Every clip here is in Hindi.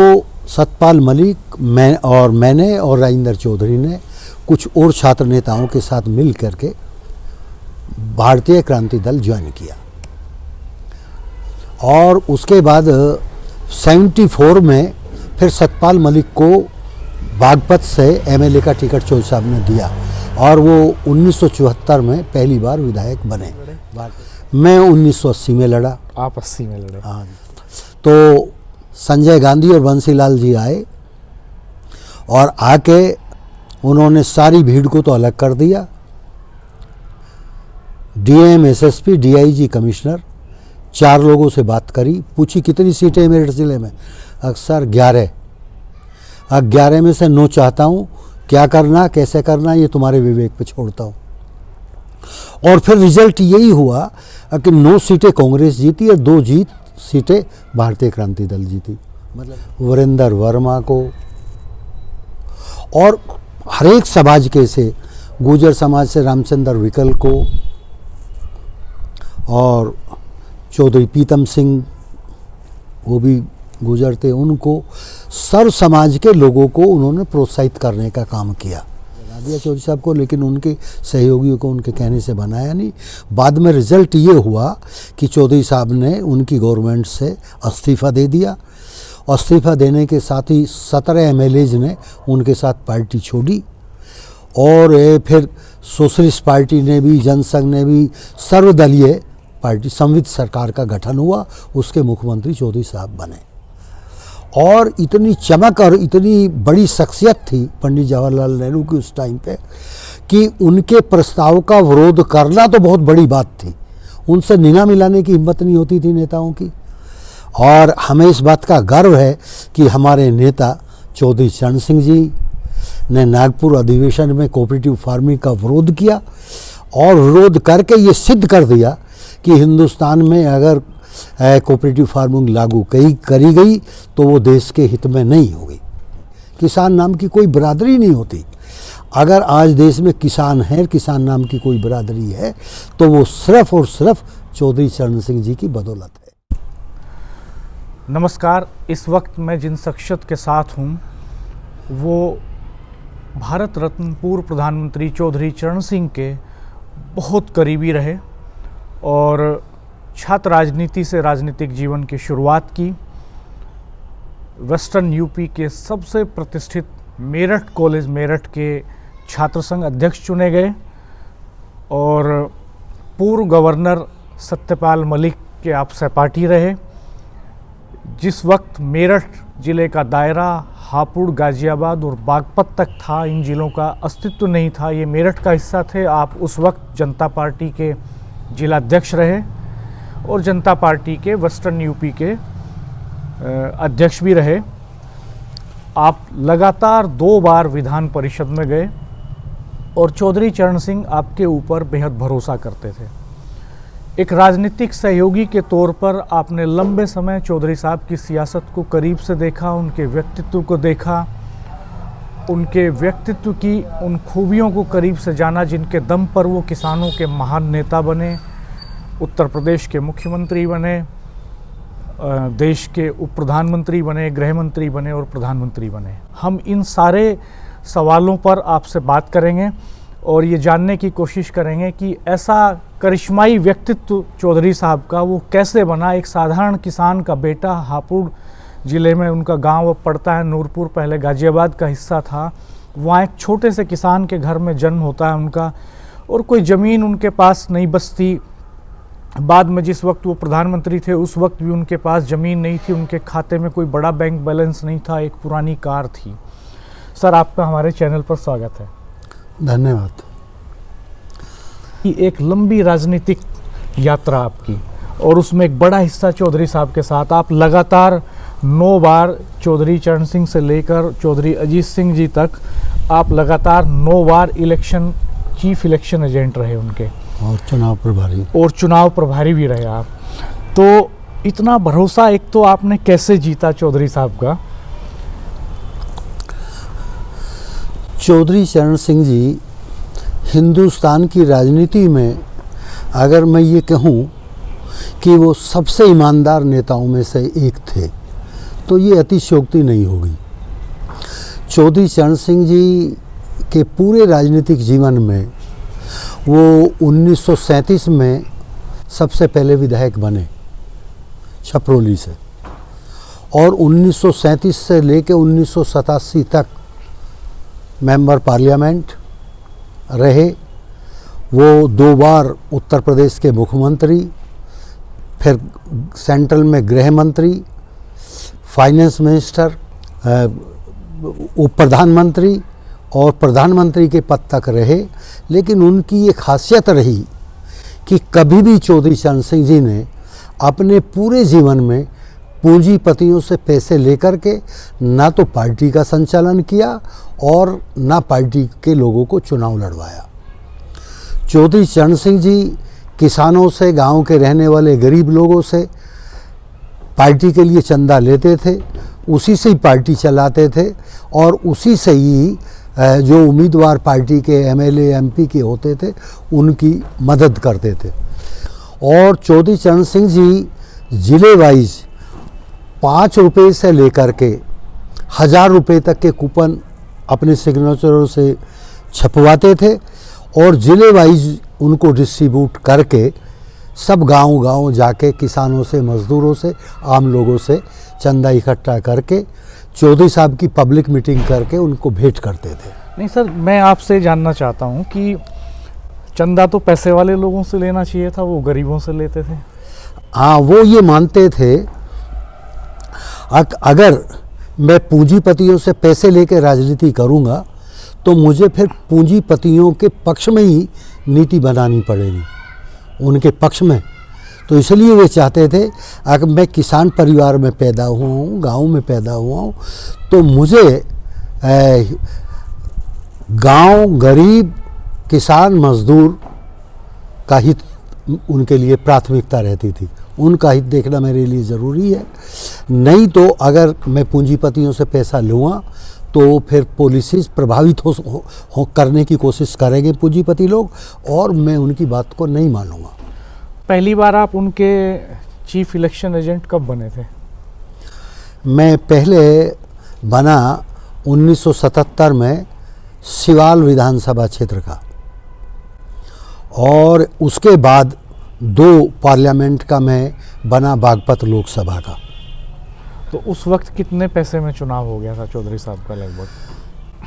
तो सतपाल मलिक मैंने और राजेंद्र चौधरी ने कुछ और छात्र नेताओं के साथ मिल करके भारतीय क्रांति दल ज्वाइन किया और उसके बाद 74 में फिर सतपाल मलिक को बागपत से एमएलए का टिकट चौधरी साहब ने दिया और वो 1974 में पहली बार विधायक बने। मैं 1980 में लड़ा। आप 80 में लड़े? हाँ। तो संजय गांधी और बंसीलाल जी आए और आके उन्होंने सारी भीड़ को तो अलग कर दिया। डीएम, एसएसपी, डीआईजी, कमिश्नर 4 लोगों से बात करी, पूछी कितनी सीटें मेरठ जिले में। अक्सर 11 में से 9 चाहता हूँ, क्या करना कैसे करना ये तुम्हारे विवेक पे छोड़ता हूँ। और फिर रिजल्ट यही हुआ कि 9 सीटें कांग्रेस जीती और 2 सीटें भारतीय क्रांति दल जीती। मतलब वीरेंद्र वर्मा को और हर एक समाज के से, गुर्जर समाज से रामचंद्र विकल को और चौधरी पीतम सिंह, वो भी गुजर थे, उनको सर्व समाज के लोगों को उन्होंने प्रोत्साहित करने का काम किया। बना दिया चौधरी साहब को, लेकिन उनके सहयोगियों को उनके कहने से बनाया नहीं। बाद में रिजल्ट ये हुआ कि चौधरी साहब ने उनकी गवर्नमेंट से इस्तीफ़ा दे दिया। इस्तीफ़ा देने के साथ ही 17 एमएलएज ने उनके साथ पार्टी छोड़ी और फिर सोशलिस्ट पार्टी ने भी, जनसंघ ने भी सर्वदलीय पार्टी संवित सरकार का गठन हुआ। उसके मुख्यमंत्री चौधरी साहब बने और इतनी चमक और इतनी बड़ी शख्सियत थी पंडित जवाहरलाल नेहरू की उस टाइम पे कि उनके प्रस्ताव का विरोध करना तो बहुत बड़ी बात थी। उनसे निगाह मिलाने की हिम्मत नहीं होती थी नेताओं की। और हमें इस बात का गर्व है कि हमारे नेता चौधरी चरण सिंह जी ने नागपुर अधिवेशन में कोऑपरेटिव फार्मिंग का विरोध किया और विरोध करके ये सिद्ध कर दिया कि हिंदुस्तान में अगर कोऑपरेटिव फार्मिंग लागू करी गई तो वो देश के हित में नहीं होगी। किसान नाम की कोई बिरादरी नहीं होती। अगर आज देश में किसान है, किसान नाम की कोई बिरादरी है, तो वो सिर्फ और सिर्फ चौधरी चरण सिंह जी की बदौलत है। नमस्कार। इस वक्त मैं जिन शख्सियत के साथ हूँ वो भारत रत्न पूर्व प्रधानमंत्री चौधरी चरण सिंह के बहुत करीबी रहे और छात्र राजनीति से राजनीतिक जीवन की शुरुआत की। वेस्टर्न यूपी के सबसे प्रतिष्ठित मेरठ कॉलेज मेरठ के छात्र संघ अध्यक्ष चुने गए और पूर्व गवर्नर सत्यपाल मलिक के आप सहपाठी रहे। जिस वक्त मेरठ ज़िले का दायरा हापुड़, गाज़ियाबाद और बागपत तक था, इन ज़िलों का अस्तित्व नहीं था, ये मेरठ का हिस्सा थे। आप उस वक्त जनता पार्टी के जिलाध्यक्ष रहे और जनता पार्टी के वेस्टर्न यूपी के अध्यक्ष भी रहे। आप लगातार 2 बार विधान परिषद में गए और चौधरी चरण सिंह आपके ऊपर बेहद भरोसा करते थे। एक राजनीतिक सहयोगी के तौर पर आपने लंबे समय चौधरी साहब की सियासत को करीब से देखा, उनके व्यक्तित्व को देखा, उनके व्यक्तित्व की उन खूबियों को करीब से जाना जिनके दम पर वो किसानों के महान नेता बने, उत्तर प्रदेश के मुख्यमंत्री बने, देश के उप प्रधानमंत्री बने, गृह मंत्री बने और प्रधानमंत्री बने। हम इन सारे सवालों पर आपसे बात करेंगे और ये जानने की कोशिश करेंगे कि ऐसा करिश्माई व्यक्तित्व चौधरी साहब का वो कैसे बना। एक साधारण किसान का बेटा, हापुड़ ज़िले में उनका गांव पड़ता है, नूरपुर पहले गाज़ियाबाद का हिस्सा था। वहाँ एक छोटे से किसान के घर में जन्म होता है उनका और कोई ज़मीन उनके पास नहीं बचती। बाद में जिस वक्त वो प्रधानमंत्री थे उस वक्त भी उनके पास ज़मीन नहीं थी, उनके खाते में कोई बड़ा बैंक बैलेंस नहीं था, एक पुरानी कार थी। सर, आपका हमारे चैनल पर स्वागत है। धन्यवाद। एक लंबी राजनीतिक यात्रा आपकी और उसमें एक बड़ा हिस्सा चौधरी साहब के साथ। आप लगातार 9 बार चौधरी चरण सिंह से लेकर चौधरी अजीत सिंह जी तक आप लगातार 9 बार चीफ इलेक्शन एजेंट रहे उनके और चुनाव प्रभारी भी रहे आप। तो इतना भरोसा एक तो आपने कैसे जीता चौधरी साहब का? चौधरी चरण सिंह जी हिंदुस्तान की राजनीति में अगर मैं ये कहूँ कि वो सबसे ईमानदार नेताओं में से एक थे तो ये अतिशयोक्ति नहीं होगी। चौधरी चरण सिंह जी के पूरे राजनीतिक जीवन में वो 1937 में सबसे पहले विधायक बने छपरौली से, और 1937 से लेकर 1987 तक मेंबर पार्लियामेंट रहे। वो 2 बार उत्तर प्रदेश के मुख्यमंत्री, फिर सेंट्रल में गृह मंत्री, फाइनेंस मिनिस्टर, उप प्रधानमंत्री और प्रधानमंत्री के पद तक रहे। लेकिन उनकी एक खासियत रही कि कभी भी चौधरी चरण सिंह जी ने अपने पूरे जीवन में पूंजीपतियों से पैसे लेकर के ना तो पार्टी का संचालन किया और ना पार्टी के लोगों को चुनाव लड़वाया। चौधरी चरण सिंह जी किसानों से, गांव के रहने वाले गरीब लोगों से पार्टी के लिए चंदा लेते थे, उसी से ही पार्टी चलाते थे और उसी से ही जो उम्मीदवार पार्टी के एमएलए एमपी के होते थे उनकी मदद करते थे। और चौधरी चरण सिंह जी जिले वाइज 5 रुपये से लेकर के 1000 रुपये तक के कूपन अपने सिग्नेचरों से छपवाते थे और जिले वाइज उनको डिस्ट्रीब्यूट करके सब गांव-गांव जाके किसानों से, मज़दूरों से, आम लोगों से चंदा इकट्ठा करके चौधरी साहब की पब्लिक मीटिंग करके उनको भेंट करते थे। नहीं सर, मैं आपसे जानना चाहता हूँ कि चंदा तो पैसे वाले लोगों से लेना चाहिए था, वो गरीबों से लेते थे। हाँ, वो ये मानते थे अगर मैं पूंजीपतियों से पैसे लेकर राजनीति करूँगा तो मुझे फिर पूंजीपतियों के पक्ष में ही नीति बनानी पड़ेगी, उनके पक्ष में। तो इसलिए वे चाहते थे अगर मैं किसान परिवार में पैदा हुआ हूँ, गांव में पैदा हुआ हूँ, तो मुझे गांव, गरीब, किसान, मजदूर का हित उनके लिए प्राथमिकता रहती थी। उनका हित देखना मेरे लिए ज़रूरी है। नहीं तो अगर मैं पूंजीपतियों से पैसा लूँगा तो फिर पॉलिसीज़ प्रभावित हो करने की कोशिश करेंगे पूंजीपति लोग और मैं उनकी बात को नहीं मानूंगा। पहली बार आप उनके चीफ इलेक्शन एजेंट कब बने थे? मैं पहले बना 1977 में सिवाल विधानसभा क्षेत्र का, और उसके बाद 2 पार्लियामेंट का मैं बना बागपत लोकसभा का। तो उस वक्त कितने पैसे में चुनाव हो गया था चौधरी साहब का लगभग?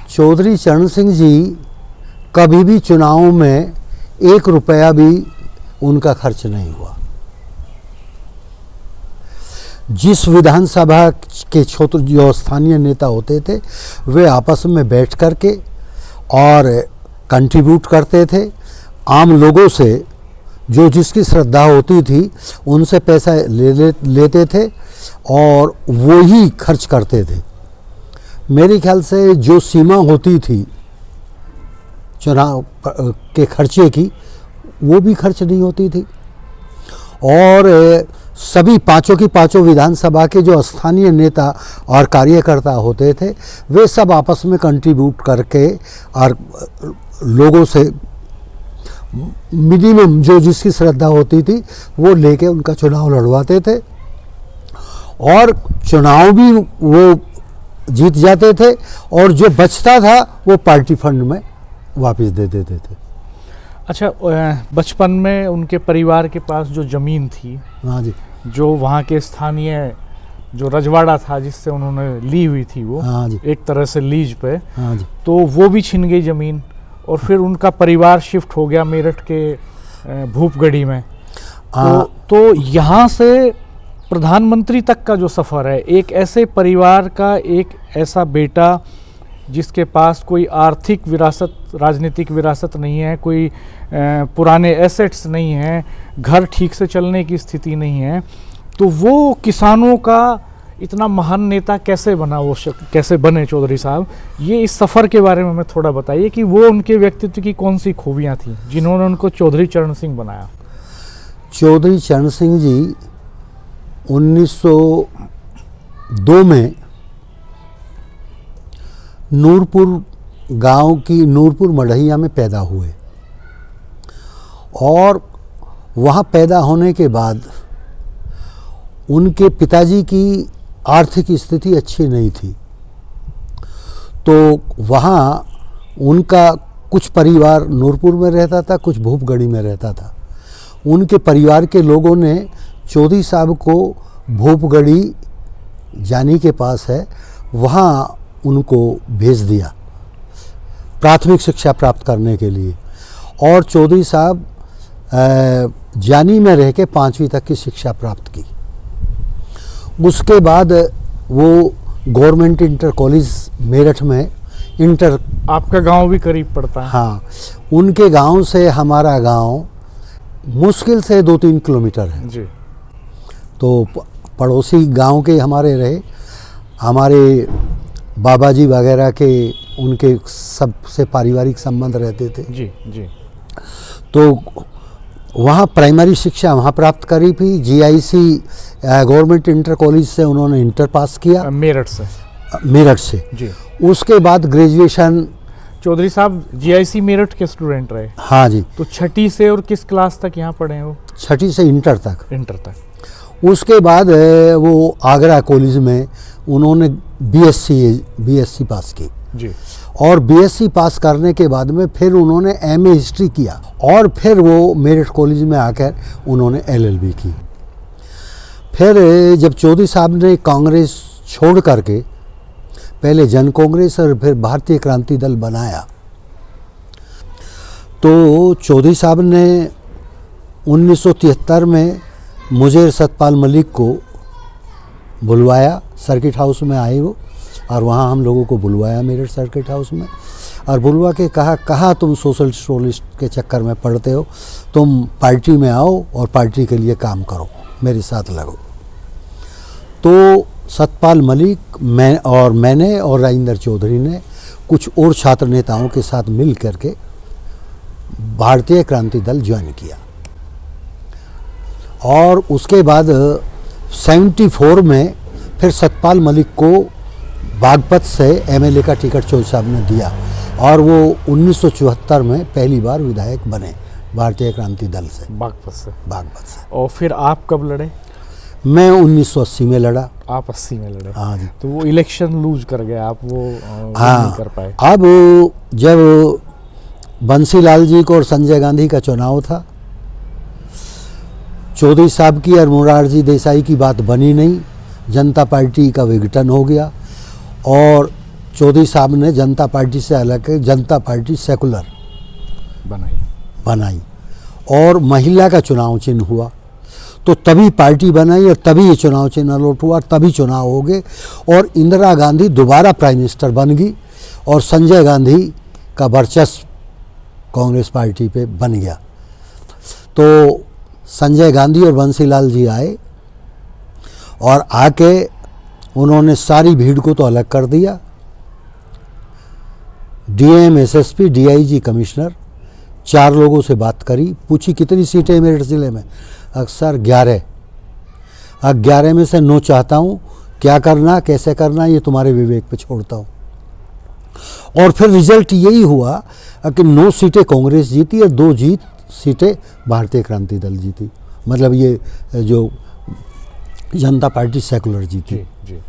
चौधरी चरण सिंह जी कभी भी चुनाव में 1 रुपया भी उनका खर्च नहीं हुआ। जिस विधानसभा के क्षेत्र जो स्थानीय नेता होते थे वे आपस में बैठ कर के और कंट्रीब्यूट करते थे। आम लोगों से जो जिसकी श्रद्धा होती थी उनसे पैसा लेते थे और वो ही खर्च करते थे। मेरे ख्याल से जो सीमा होती थी चुनाव के खर्चे की वो भी खर्च नहीं होती थी। और सभी पांचों की पांचों विधानसभा के जो स्थानीय नेता और कार्यकर्ता होते थे वे सब आपस में कंट्रीब्यूट करके और लोगों से मिनिमम जो जिसकी श्रद्धा होती थी वो लेके उनका चुनाव लड़वाते थे और चुनाव भी वो जीत जाते थे और जो बचता था वो पार्टी फंड में वापस दे देते थे। अच्छा, बचपन में उनके परिवार के पास जो ज़मीन थी, हाँ जी, जो वहाँ के स्थानीय जो रजवाड़ा था जिससे उन्होंने ली हुई थी वो, हाँ जी, एक तरह से लीज पे, हाँ जी, तो वो भी छिन गई ज़मीन और फिर उनका परिवार शिफ्ट हो गया मेरठ के भूपगढ़ी में। तो यहाँ से प्रधानमंत्री तक का जो सफ़र है, एक ऐसे परिवार का एक ऐसा बेटा जिसके पास कोई आर्थिक विरासत, राजनीतिक विरासत नहीं है, कोई पुराने एसेट्स नहीं हैं, घर ठीक से चलने की स्थिति नहीं है, तो वो किसानों का इतना महान नेता कैसे बना, वो कैसे बने चौधरी साहब? ये इस सफ़र के बारे में हमें थोड़ा बताइए कि वो उनके व्यक्तित्व की कौन सी खूबियाँ थी जिन्होंने उनको चौधरी चरण सिंह बनाया। चौधरी चरण सिंह जी 1902 में नूरपुर गांव की नूरपुर मढ़ैया में पैदा हुए और वहाँ पैदा होने के बाद उनके पिताजी की आर्थिक स्थिति अच्छी नहीं थी, तो वहाँ उनका कुछ परिवार नूरपुर में रहता था, कुछ भूपगढ़ी में रहता था। उनके परिवार के लोगों ने चौधरी साहब को भूपगढ़ी जानी के पास है, वहाँ उनको भेज दिया प्राथमिक शिक्षा प्राप्त करने के लिए। और चौधरी साहब जानी में रह के 5वीं तक की शिक्षा प्राप्त की। उसके बाद वो गवर्नमेंट इंटर कॉलेज मेरठ में इंटर। आपका गांव भी करीब पड़ता है? हाँ, उनके गांव से हमारा गांव मुश्किल से 2-3 किलोमीटर है जी। तो पड़ोसी गांव के हमारे रहे, हमारे बाबा जी वगैरह के उनके सबसे पारिवारिक संबंध रहते थे। जी जी। तो वहाँ प्राइमरी शिक्षा वहाँ प्राप्त करी थी। जीआईसी गवर्नमेंट इंटर कॉलेज से उन्होंने इंटर पास किया, मेरठ से? मेरठ से जी। उसके बाद ग्रेजुएशन। चौधरी साहब जीआईसी मेरठ के स्टूडेंट रहे? हाँ जी। तो छठी से और किस क्लास तक यहाँ पढ़े हैं वो? छठी से इंटर तक। इंटर तक। उसके बाद वो आगरा कॉलेज में उन्होंने बीएससी पास की जी। और बीएससी पास करने के बाद में फिर उन्होंने एमए हिस्ट्री किया और फिर वो मेरठ कॉलेज में आकर उन्होंने एलएलबी की। फिर जब चौधरी साहब ने कांग्रेस छोड़ करके पहले जन कांग्रेस और फिर भारतीय क्रांति दल बनाया, तो चौधरी साहब ने 1973 में मुझे सतपाल मलिक को बुलवाया, सर्किट हाउस में आए वो, और वहाँ हम लोगों को बुलवाया मेरठ सर्किट हाउस में, और बुलवा के कहा तुम सोशलिस्ट के चक्कर में पड़ते हो, तुम पार्टी में आओ और पार्टी के लिए काम करो, मेरे साथ लगो। तो सतपाल मलिक मैंने और राजेंद्र चौधरी ने कुछ और छात्र नेताओं के साथ मिल करके भारतीय क्रांति दल ज्वाइन किया। और उसके बाद 74 में फिर सतपाल मलिक को बागपत से एमएलए का टिकट चौधरी साहब ने दिया और वो 1974 में पहली बार विधायक बने भारतीय क्रांति दल से, बागपत से। बागपत से। और फिर आप कब लड़े? मैं 1980 में लड़ा। आप 80 में लड़े? हाँ जी। तो वो इलेक्शन लूज कर गए आप, वो हाँ, नहीं कर पाए। अब जब बंसीलाल जी को और संजय गांधी का चुनाव था, चौधरी साहब की और मोरारजी देसाई की बात बनी नहीं, जनता पार्टी का विघटन हो गया और चौधरी साहब ने जनता पार्टी से अलग जनता पार्टी सेकुलर बनाई और महिला का चुनाव चिन्ह हुआ। तो तभी पार्टी बनाई और तभी ये चुनाव चिन्ह अलॉट हुआ, तभी चुनाव हो गए और इंदिरा गांधी दोबारा प्राइम मिनिस्टर बन गई और संजय गांधी का वर्चस्व कांग्रेस पार्टी पे बन गया। तो संजय गांधी और बंसीलाल जी आए और आके उन्होंने सारी भीड़ को तो अलग कर दिया। डीएम, एसएसपी, डीआईजी, कमिश्नर 4 लोगों से बात करी, पूछी कितनी सीटें मेरठ ज़िले में? अक्सर 11। 11 में से 9 चाहता हूँ, क्या करना कैसे करना ये तुम्हारे विवेक पे छोड़ता हूँ। और फिर रिजल्ट यही हुआ कि 9 सीटें कांग्रेस जीती और 2 सीटें भारतीय क्रांति दल जीती, मतलब ये जो जनता पार्टी सेकुलर जीती। जी।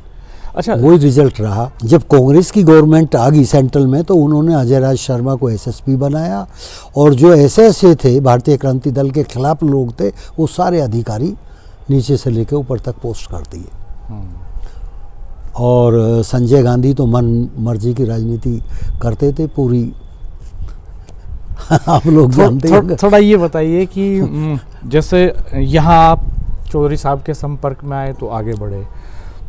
अच्छा, वही रिजल्ट रहा। जब कांग्रेस की गवर्नमेंट आ गई सेंट्रल में तो उन्होंने अजय राज शर्मा को एसएसपी बनाया और जो एसएसए थे भारतीय क्रांति दल के खिलाफ लोग थे वो सारे अधिकारी नीचे से लेकर ऊपर तक पोस्ट कर दिए। और संजय गांधी तो मन मर्जी की राजनीति करते थे पूरी। आप लोग जानते हैं। थोड़ा ये बताइए कि जैसे यहाँ आप चौधरी साहब के संपर्क में आए तो आगे बढ़े,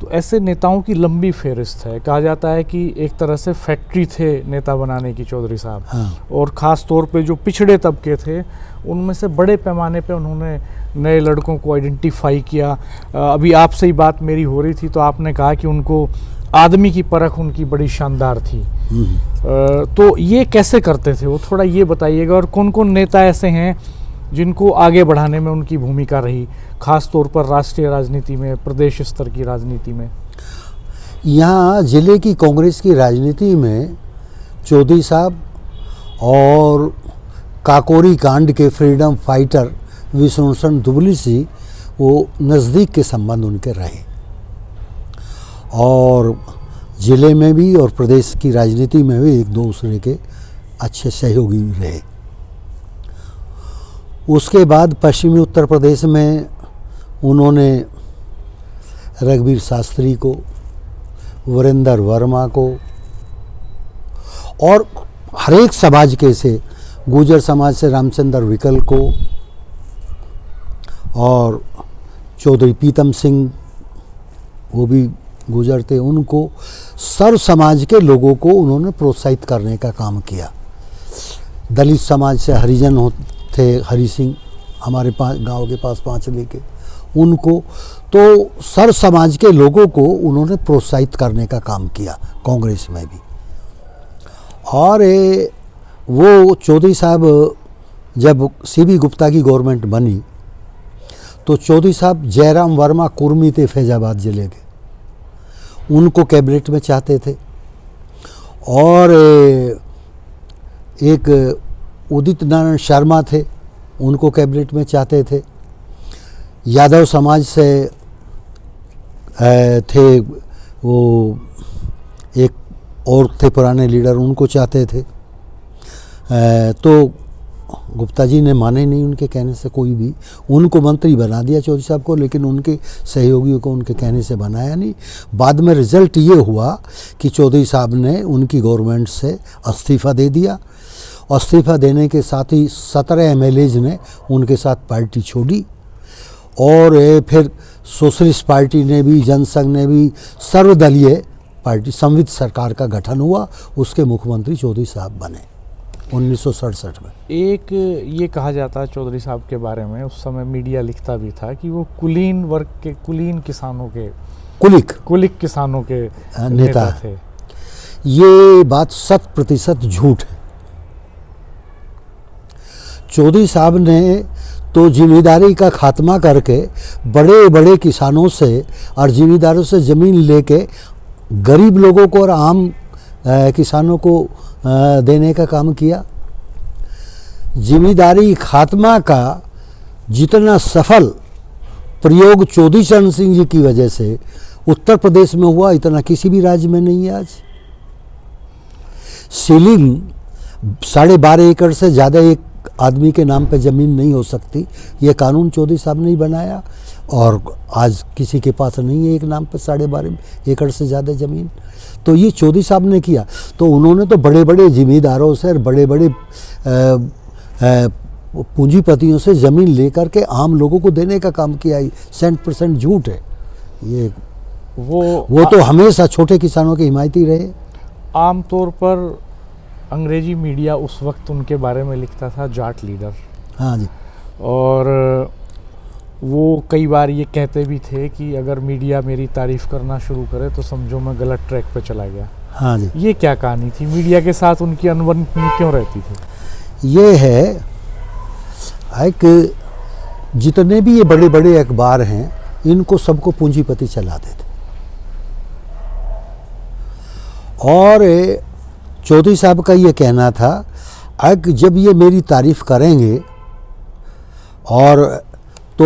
तो ऐसे नेताओं की लंबी फेहरिस्त है। कहा जाता है कि एक तरह से फैक्ट्री थे नेता बनाने की चौधरी साहब। हाँ। और ख़ास तौर पे जो पिछड़े तबके थे उनमें से बड़े पैमाने पे उन्होंने नए लड़कों को आइडेंटिफाई किया। अभी आपसे ही बात मेरी हो रही थी तो आपने कहा कि उनको आदमी की परख उनकी बड़ी शानदार थी। तो ये कैसे करते थे वो, थोड़ा ये बताइएगा। और कौन कौन नेता ऐसे हैं जिनको आगे बढ़ाने में उनकी भूमिका रही, खास तौर पर राष्ट्रीय राजनीति में, प्रदेश स्तर की राजनीति में? यहाँ ज़िले की कांग्रेस की राजनीति में चौधरी साहब और काकोरी कांड के फ्रीडम फाइटर विष्णुभूषण दुबली से वो नज़दीक के संबंध उनके रहे और ज़िले में भी और प्रदेश की राजनीति में भी एक दूसरे के अच्छे सहयोगी रहे। उसके बाद पश्चिमी उत्तर प्रदेश में उन्होंने रघुवीर शास्त्री को, वीरेंद्र वर्मा को और हर एक समाज के से गुर्जर समाज से रामचंद्र विकल को और चौधरी पीतम सिंह, वो भी गुर्जर थे, उनको सर्व समाज के लोगों को उन्होंने प्रोत्साहित करने का काम किया। दलित समाज से हरिजन थे, हरि सिंह हमारे गांव के पास पांचली के, उनको तो सर्व समाज के लोगों को उन्होंने प्रोत्साहित करने का काम किया कांग्रेस में भी। और वो चौधरी साहब जब सीबी गुप्ता की गवर्नमेंट बनी तो चौधरी साहब जयराम वर्मा कुर्मी थे फैजाबाद ज़िले के, उनको कैबिनेट में चाहते थे। और एक उदित नारायण शर्मा थे, उनको कैबिनेट में चाहते थे। यादव समाज से थे वो एक और थे पुराने लीडर, उनको चाहते थे। तो गुप्ता जी ने माने नहीं उनके कहने से, कोई भी उनको मंत्री बना दिया चौधरी साहब को, लेकिन उनके सहयोगियों को उनके कहने से बनाया नहीं। बाद में रिजल्ट ये हुआ कि चौधरी साहब ने उनकी गवर्नमेंट से इस्तीफ़ा दे दिया। इस्तीफ़ा देने के साथ ही 17 MLAs ने उनके साथ पार्टी छोड़ी और फिर सोशलिस्ट पार्टी ने भी, जनसंघ ने भी सर्वदलीय पार्टी संवित सरकार का गठन हुआ। उसके मुख्यमंत्री चौधरी साहब बने 1967 में। एक ये कहा जाता है चौधरी साहब के बारे में, उस समय मीडिया लिखता भी था कि वो कुलीन वर्ग के, कुलीन किसानों के, कुलिक किसानों के नेता थे। ये बात 100% झूठ है। चौधरी साहब ने तो जिम्मेदारी का खात्मा करके बड़े बड़े किसानों से और जिम्मेदारों से ज़मीन लेके गरीब लोगों को और आम किसानों को देने का काम किया। जिम्मेदारी खात्मा का जितना सफल प्रयोग चौधरी चरण सिंह जी की वजह से उत्तर प्रदेश में हुआ, इतना किसी भी राज्य में नहीं है। आज सीलिंग 12.5 एकड़ से ज़्यादा एक आदमी के नाम पे ज़मीन नहीं हो सकती, ये कानून चौधरी साहब ने ही बनाया और आज किसी के पास नहीं है एक नाम पे 12.5 एकड़ से ज़्यादा ज़मीन। तो ये चौधरी साहब ने किया। तो उन्होंने तो बड़े बड़े जिम्मेदारों से और बड़े बड़े पूंजीपतियों से ज़मीन लेकर के आम लोगों को देने का काम किया। 100% झूठ है ये। वो तो हमेशा छोटे किसानों के हिमायती रहे। आमतौर पर अंग्रेजी मीडिया उस वक्त उनके बारे में लिखता था जाट लीडर। हाँ जी। और वो कई बार ये कहते भी थे कि अगर मीडिया मेरी तारीफ़ करना शुरू करे तो समझो मैं गलत ट्रैक पे चला गया। हाँ जी। ये क्या कहानी थी? मीडिया के साथ उनकी अनबन क्यों रहती थी? ये है एक, जितने भी ये बड़े बड़े अखबार हैं इनको सबको पूंजीपति चलाते थे। और चौधरी साहब का ये कहना था कि जब ये मेरी तारीफ़ करेंगे और तो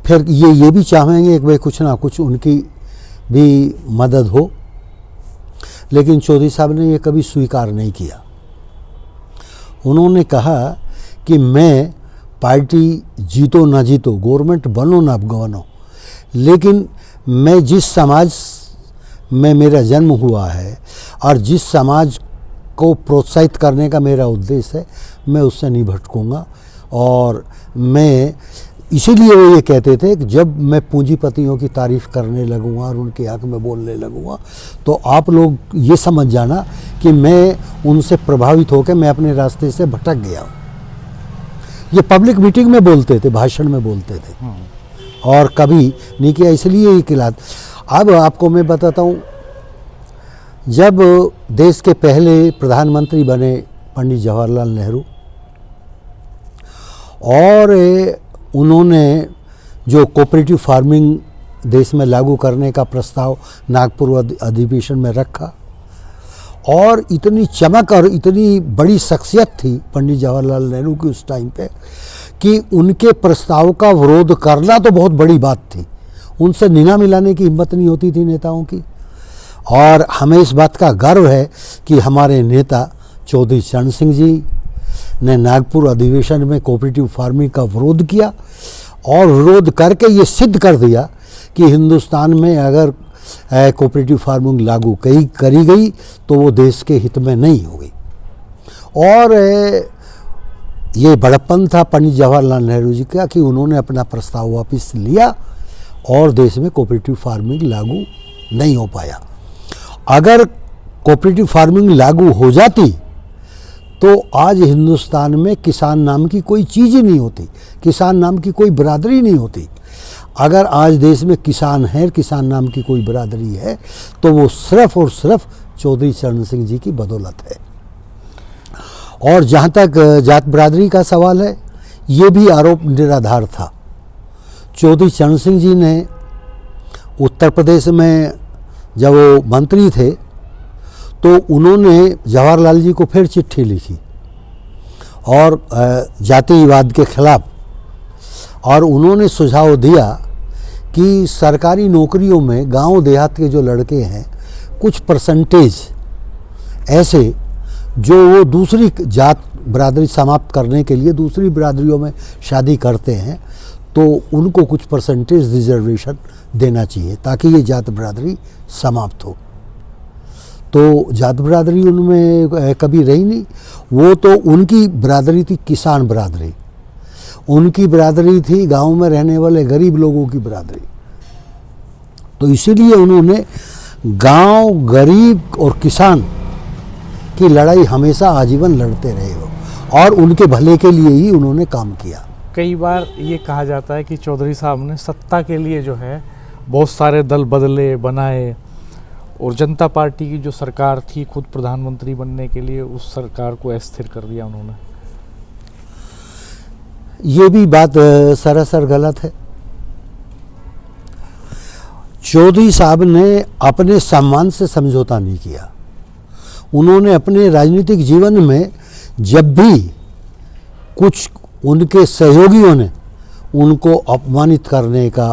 फिर ये भी चाहेंगे कि भाई कुछ ना कुछ उनकी भी मदद हो। लेकिन चौधरी साहब ने ये कभी स्वीकार नहीं किया। उन्होंने कहा कि मैं पार्टी जीतो ना जीतो, गवर्नमेंट बनो ना बनो, लेकिन मैं जिस समाज में मेरा जन्म हुआ है और जिस समाज को प्रोत्साहित करने का मेरा उद्देश्य है, मैं उससे नहीं भटकूंगा। और मैं इसीलिए वो ये कहते थे कि जब मैं पूंजीपतियों की तारीफ़ करने लगूंगा और उनके हक में बोलने लगूंगा तो आप लोग ये समझ जाना कि मैं उनसे प्रभावित होकर मैं अपने रास्ते से भटक गया हूँ। ये पब्लिक मीटिंग में बोलते थे, भाषण में बोलते थे और कभी नहीं किया, इसलिए ये किला। अब आपको मैं बताता हूँ, जब देश के पहले प्रधानमंत्री बने पंडित जवाहरलाल नेहरू और उन्होंने जो कोऑपरेटिव फार्मिंग देश में लागू करने का प्रस्ताव नागपुर अधिवेशन में रखा और इतनी चमक और इतनी बड़ी शख्सियत थी पंडित जवाहरलाल नेहरू की उस टाइम पे कि उनके प्रस्ताव का विरोध करना तो बहुत बड़ी बात थी। उनसे निना मिलाने की हिम्मत नहीं होती थी नेताओं की। और हमें इस बात का गर्व है कि हमारे नेता चौधरी चरण सिंह जी ने नागपुर अधिवेशन में कोऑपरेटिव फार्मिंग का विरोध किया और विरोध करके ये सिद्ध कर दिया कि हिंदुस्तान में अगर कोऑपरेटिव फार्मिंग लागू करी गई तो वो देश के हित में नहीं होगी। और ये बड़प्पन था पंडित जवाहरलाल नेहरू जी का कि उन्होंने अपना प्रस्ताव वापस लिया और देश में कोऑपरेटिव फार्मिंग लागू नहीं हो पाया। अगर कोऑपरेटिव फार्मिंग लागू हो जाती तो आज हिंदुस्तान में किसान नाम की कोई चीज़ ही नहीं होती, किसान नाम की कोई बरादरी नहीं होती। अगर आज देश में किसान है, किसान नाम की कोई बरादरी है, तो वो सिर्फ और सिर्फ चौधरी चरण सिंह जी की बदौलत है। और जहाँ तक जात बरादरी का सवाल है, ये भी आरोप निराधार था। चौधरी चरण सिंह जी ने उत्तर प्रदेश में जब वो मंत्री थे तो उन्होंने जवाहरलाल जी को फिर चिट्ठी लिखी और जातिवाद के खिलाफ, और उन्होंने सुझाव दिया कि सरकारी नौकरियों में गांव देहात के जो लड़के हैं कुछ परसेंटेज ऐसे जो वो दूसरी जात बरादरी समाप्त करने के लिए दूसरी बरादरियों में शादी करते हैं, तो उनको कुछ परसेंटेज रिजर्वेशन देना चाहिए ताकि ये जात बरादरी समाप्त हो। तो जात बरादरी उनमें कभी रही नहीं। वो तो उनकी बरादरी थी किसान बरादरी, उनकी बरादरी थी गांव में रहने वाले गरीब लोगों की बरादरी। तो इसीलिए उन्होंने गांव, गरीब और किसान की लड़ाई हमेशा आजीवन लड़ते रहे हो और उनके भले के लिए ही उन्होंने काम किया। कई बार ये कहा जाता है कि चौधरी साहब ने सत्ता के लिए जो है बहुत सारे दल बदले बनाए, और जनता पार्टी की जो सरकार थी खुद प्रधानमंत्री बनने के लिए उस सरकार को अस्थिर कर दिया उन्होंने। ये भी बात सरासर गलत है। चौधरी साहब ने अपने सम्मान से समझौता नहीं किया। उन्होंने अपने राजनीतिक जीवन में जब भी कुछ उनके सहयोगियों ने उनको अपमानित करने का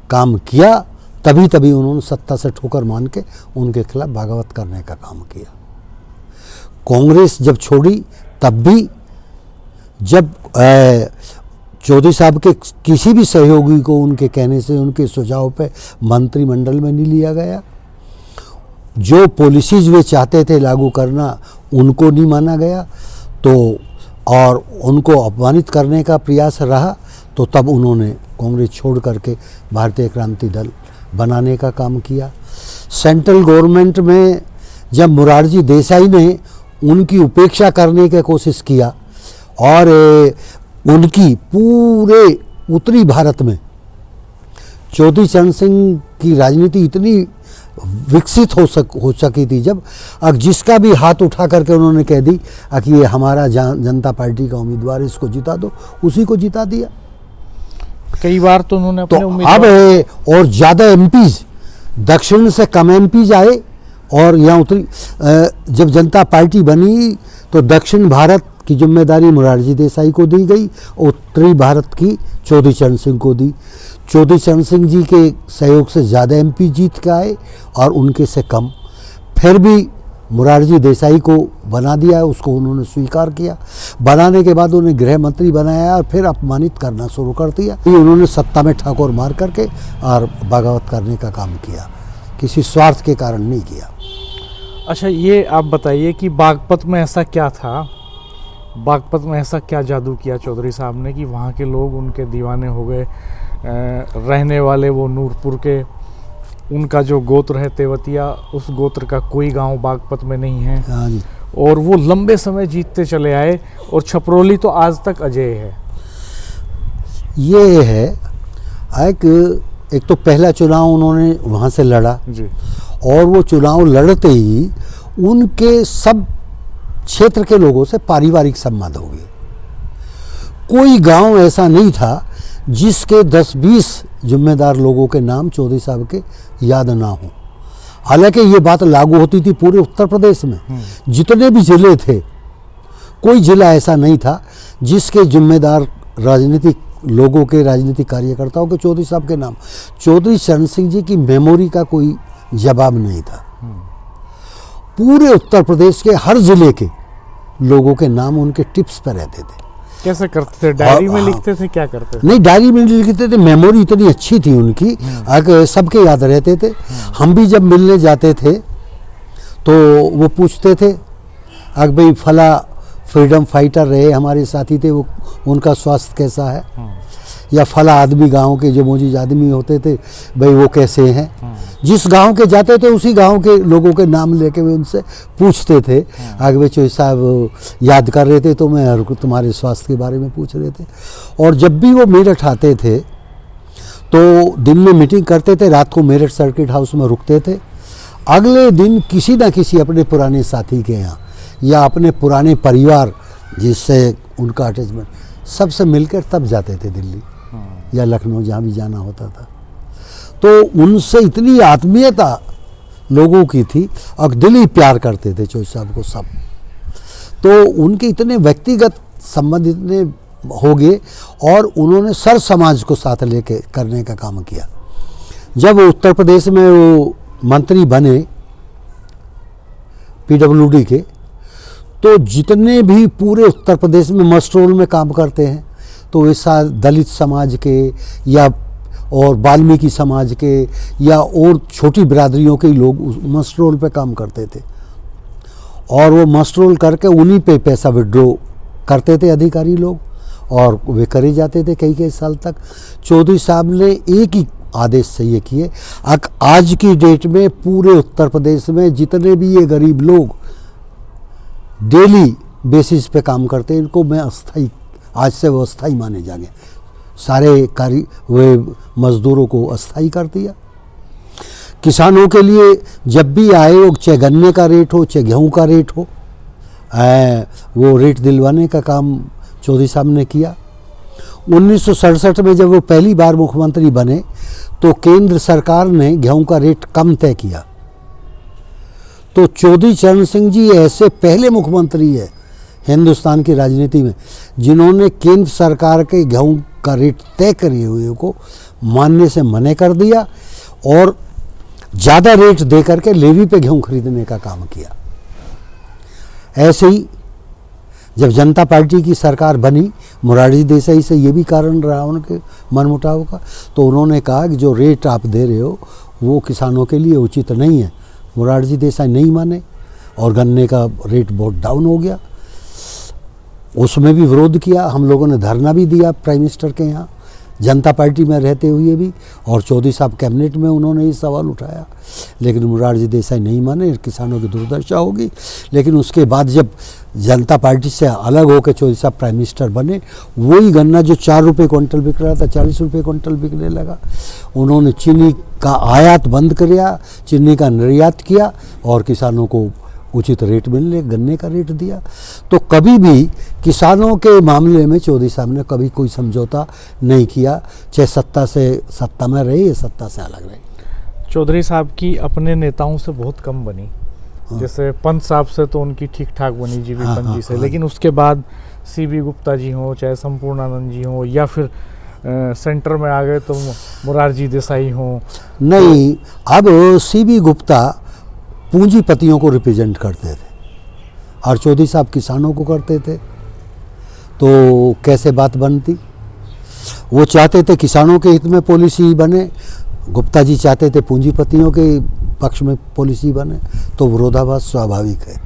काम किया, तभी उन्होंने सत्ता से ठोकर मान के उनके खिलाफ बगावत करने का काम किया। कांग्रेस जब छोड़ी तब भी जब चौधरी साहब के किसी भी सहयोगी को उनके कहने से, उनके सुझाव पे मंत्रिमंडल में नहीं लिया गया। जो पॉलिसीज वे चाहते थे लागू करना उनको नहीं माना गया, तो और उनको अपमानित करने का प्रयास रहा, तो तब उन्होंने कांग्रेस छोड़ करके भारतीय क्रांति दल बनाने का काम किया। सेंट्रल गवर्नमेंट में जब मोरारजी देसाई ने उनकी उपेक्षा करने की कोशिश किया और उनकी पूरे उत्तरी भारत में चौधरी चरण सिंह की राजनीति इतनी विकसित हो सकी थी, जब अब जिसका भी हाथ उठा करके उन्होंने कह दी कि ये हमारा जनता पार्टी का उम्मीदवार, इसको जिता दो, उसी को जिता दिया। कई बार तो उन्होंने अपने अब और ज़्यादा एमपीज, दक्षिण से कम एमपीज आए, और यहाँ उत्तरी जब जनता पार्टी बनी तो दक्षिण भारत की जिम्मेदारी मोरारजी देसाई को दी गई, उत्तरी भारत की चौधरी चरण सिंह को दी। चौधरी चरण सिंह जी के सहयोग से ज़्यादा एमपी जीत के आए और उनके से कम, फिर भी मोरारजी देसाई को बना दिया, उसको उन्होंने स्वीकार किया। बनाने के बाद उन्हें गृह मंत्री बनाया और फिर अपमानित करना शुरू कर दिया। उन्होंने सत्ता में ठाकुर मार करके और बगावत करने का काम किया, किसी स्वार्थ के कारण नहीं किया। अच्छा, ये आप बताइए कि बागपत में ऐसा क्या था, बागपत में ऐसा क्या जादू किया चौधरी साहब ने कि वहाँ के लोग उनके दीवाने हो गए। रहने वाले वो नूरपुर के, उनका जो गोत्र है तेवतिया, उस गोत्र का कोई गांव बागपत में नहीं है। हाँ जी। और वो लंबे समय जीतते चले आए, और छपरोली तो आज तक अजेय है। ये है एक तो पहला चुनाव उन्होंने वहाँ से लड़ा जी, और वो चुनाव लड़ते ही उनके सब क्षेत्र के लोगों से पारिवारिक संबंध हो गए। कोई गांव ऐसा नहीं था जिसके 10-20 जिम्मेदार लोगों के नाम चौधरी साहब के याद ना हो। हालांकि ये बात लागू होती थी पूरे उत्तर प्रदेश में, जितने भी जिले थे, कोई जिला ऐसा नहीं था जिसके जिम्मेदार राजनीतिक लोगों के, राजनीतिक कार्यकर्ताओं के चौधरी साहब के नाम। चौधरी चरण सिंह जी की मेमोरी का कोई जवाब नहीं था। पूरे उत्तर प्रदेश के हर जिले के लोगों के नाम उनके टिप्स पर रहते थे। कैसे करते थे? डायरी में हाँ। लिखते थे? क्या करते थे? नहीं, डायरी में नहीं लिखते थे, मेमोरी इतनी अच्छी थी उनकी, सबके याद रहते थे। हम भी जब मिलने जाते थे तो वो पूछते थे अगर भाई फला फ्रीडम फाइटर रहे हमारे साथी थे, वो उनका स्वास्थ्य कैसा है, या फला आदमी गांव के जो मौजूद आदमी होते थे भाई वो कैसे हैं। जिस गांव के जाते थे उसी गांव के लोगों के नाम लेके वे उनसे पूछते थे। आगे वे चौधरी साहब याद कर रहे थे तो मैं तुम्हारे स्वास्थ्य के बारे में पूछ रहे थे। और जब भी वो मेरठ आते थे तो दिन में मीटिंग करते थे, रात को मेरठ सर्किट हाउस में रुकते थे। अगले दिन किसी न किसी अपने पुराने साथी के यहाँ या अपने पुराने परिवार जिससे उनका अटैचमेंट, सबसे मिलकर तब जाते थे दिल्ली या लखनऊ, जहाँ भी जाना होता था। तो उनसे इतनी आत्मीयता लोगों की थी और दिली प्यार करते थे चौधरी साहब को सब। तो उनके इतने व्यक्तिगत संबंध इतने हो गए और उन्होंने सर समाज को साथ लेके करने का काम किया। जब उत्तर प्रदेश में वो मंत्री बने पीडब्ल्यूडी के, तो जितने भी पूरे उत्तर प्रदेश में मस्ट्रोल में काम करते हैं तो वे दलित समाज के या और वाल्मीकि समाज के या और छोटी बिरादरियों के लोग मस्ट्रोल पे काम करते थे। और वो मस्ट्रोल करके उन्हीं पे पैसा विड्रॉ करते थे अधिकारी लोग, और वे करे जाते थे कई कई साल तक। चौधरी साहब ने एक ही आदेश से ये किए, आज की डेट में पूरे उत्तर प्रदेश में जितने भी ये गरीब लोग डेली बेसिस पे काम करते हैं, इनको मैं अस्थाई, आज से वो अस्थाई माने जाएंगे। सारे कार्य वे मजदूरों को अस्थाई कर दिया। किसानों के लिए जब भी आए, वो चाहे गन्ने का रेट हो चाहे गेहूँ का रेट हो, वो रेट दिलवाने का काम चौधरी साहब ने किया। 1967 में जब वो पहली बार मुख्यमंत्री बने तो केंद्र सरकार ने गेहूं का रेट कम तय किया। तो चौधरी चरण सिंह जी ऐसे पहले मुख्यमंत्री है हिंदुस्तान की राजनीति में जिन्होंने केंद्र सरकार के गेहूं का रेट तय करे हुए को मानने से मना कर दिया और ज़्यादा रेट दे करके लेवी पे गेहूं खरीदने का काम किया। ऐसे ही जब जनता पार्टी की सरकार बनी, मोरारजी देसाई से ये भी कारण रहा उनके मनमुटाव का, तो उन्होंने कहा कि जो रेट आप दे रहे हो वो किसानों के लिए उचित नहीं है। मोरारजी देसाई नहीं माने और गन्ने का रेट बहुत डाउन हो गया। उसमें भी विरोध किया, हम लोगों ने धरना भी दिया प्राइम मिनिस्टर के यहाँ जनता पार्टी में रहते हुए भी, और चौधरी साहब कैबिनेट में उन्होंने ये सवाल उठाया, लेकिन मोरारजी देसाई नहीं माने, किसानों की दुर्दशा होगी। लेकिन उसके बाद जब जनता पार्टी से अलग होकर चौधरी साहब प्राइम मिनिस्टर बने, वही गन्ना जो 4 रुपये क्विंटल बिक रहा था 40 रुपये क्विंटल बिकने लगा। उन्होंने चीनी का आयात बंद किया, चीनी का निर्यात किया और किसानों को उचित रेट मिलने गन्ने का रेट दिया। तो कभी भी किसानों के मामले में चौधरी साहब ने कभी कोई समझौता नहीं किया, चाहे सत्ता में रहे या सत्ता से अलग रहे। चौधरी साहब की अपने नेताओं से बहुत कम बनी। जैसे पंत साहब से तो उनकी ठीक ठाक बनी, जीवी पंत जी से, लेकिन उसके बाद सीबी गुप्ता जी हों चाहे संपूर्णानंद जी हों या फिर सेंटर में आ गए तो मोरारजी देसाई हों। नहीं, अब सीबी गुप्ता पूंजीपतियों को रिप्रेजेंट करते थे और चौधरी साहब किसानों को करते थे, तो कैसे बात बनती। वो चाहते थे किसानों के हित में पॉलिसी बने, गुप्ता जी चाहते थे पूंजीपतियों के पक्ष में पॉलिसी बने, तो विरोधाभास स्वाभाविक है।